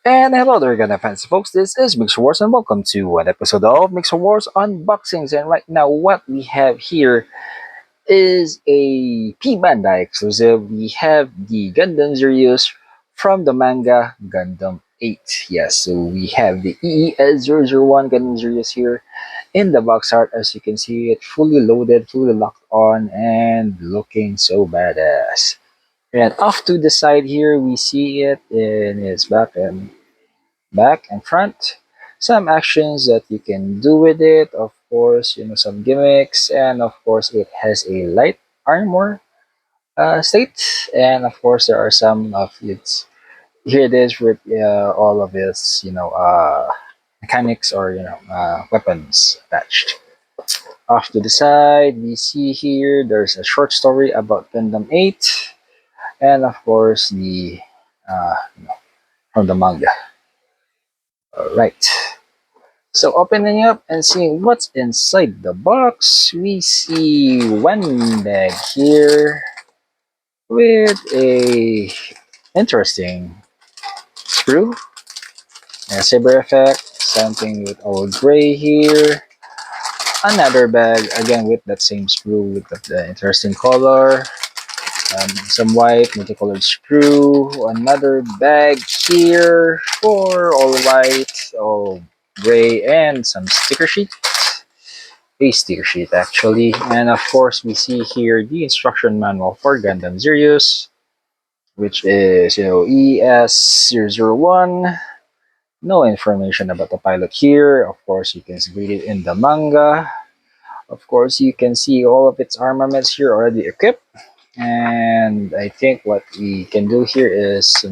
And hello there, Gundam fans, folks. This is Mixerwars, and welcome to an episode of Mixerwars Unboxings. And right now, what we have here is a PBandai exclusive. We have the Gundam Zirius from the manga Gundam 8. Yes, so we have the EES001 Gundam Zirius here in the box art. As you can see, it fully loaded, fully locked on, and looking so badass. And off to the side here, we see it in its back and front. Some actions that you can do with it, of course, some gimmicks, and of course, it has a light armor state, and of course, there are some of its. Here it is with all of its, mechanics or weapons attached. Off to the side, we see here there's a short story about Gundam 8, and of course the from the manga. All right. So opening up and seeing what's inside the box, we see one bag here with a interesting screw, a saber effect, something with all gray here. Another bag again with that same screw with the interesting color. Some white multicolored screw. Another bag here for all white, all gray, and some sticker sheet. A sticker sheet actually, and of course we see here the instruction manual for Gundam Zirius, which is ES001. No information about the pilot here. Of course, you can read it in the manga. Of course, you can see all of its armaments here already equipped. And I think what we can do here is,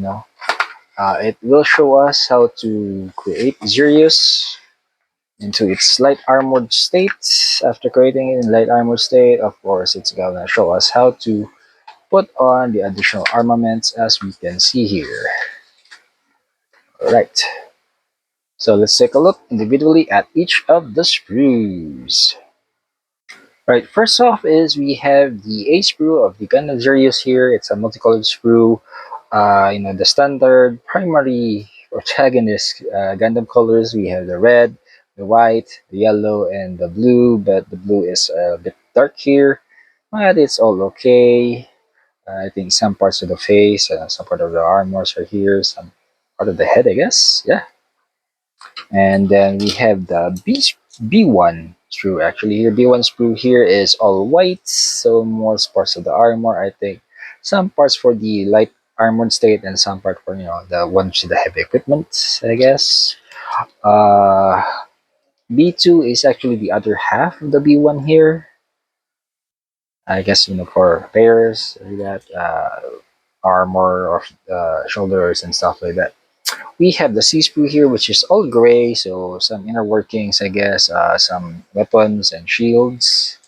it will show us how to create Zirius into its light armored state. After creating it in light armored state, of course, it's gonna show us how to put on the additional armaments as we can see here. Alright, so let's take a look individually at each of the sprues. Right, first off is we have the A sprue of the Gundam Zirius here. It's a multicolored sprue. The standard primary protagonist Gundam colors. We have the red, the white, the yellow, and the blue. But the blue is a bit dark here, but it's all okay. I think some parts of the face, some part of the armors are here, some part of the head, I guess. Yeah, and then we have the B1 sprue. Actually, here B1 sprue here is all white, so most parts of the armor. I think some parts for the light armored state and some part for the ones with the heavy equipment, I guess. Uh, B2 is actually the other half of the B1 here. I guess for pairs like that, armor or shoulders and stuff like that. We have the C sprue here, which is all gray, so some inner workings, I guess, some weapons and shields.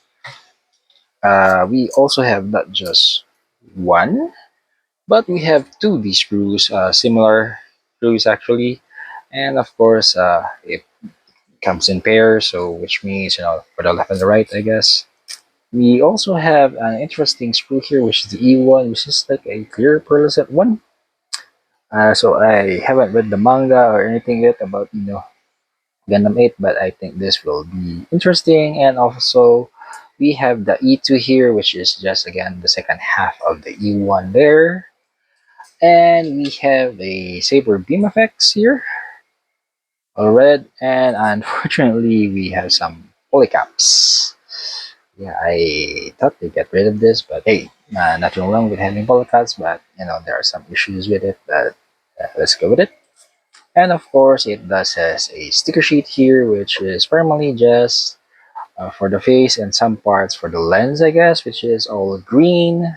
We also have not just one, but we have two D sprues, similar sprues actually, and of course, it comes in pairs, so which means for the left and the right, I guess. We also have an interesting sprue here, which is the E1, which is like a clear pearlescent one. So I haven't read the manga or anything yet about Gundam 8, but I think this will be interesting. And also, we have the E2 here, which is just again the second half of the E1 there. And we have a saber beam effects here, all red, and unfortunately, we have some polycaps. Yeah, I thought they get rid of this, but hey, nothing wrong with having polycaps, but there are some issues with it, but let's go with it. And of course, it does has a sticker sheet here, which is primarily just for the face and some parts for the lens, I guess, which is all green.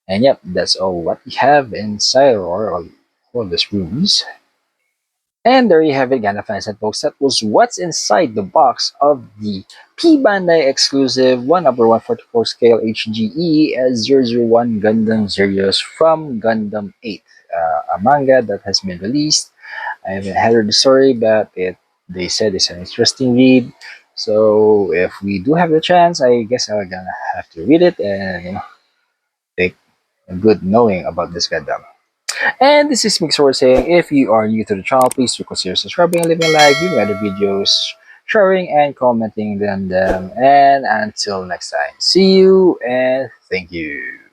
And yep, that's all what we have inside or all these rooms. And there you have it, Ganda fans and folks. That was what's inside the box of the P-Bandai exclusive 1/144 scale HGE S001 Gundam Zirius from Gundam 8, a manga that has been released. I haven't heard the story, but they said it's an interesting read. So if we do have the chance, I guess I'm gonna have to read it and take a good knowing about this Gundam. And this is Mixerwars saying, if you are new to the channel, please do consider subscribing and leaving a like, viewing other videos, sharing and commenting them. And until next time, see you and thank you.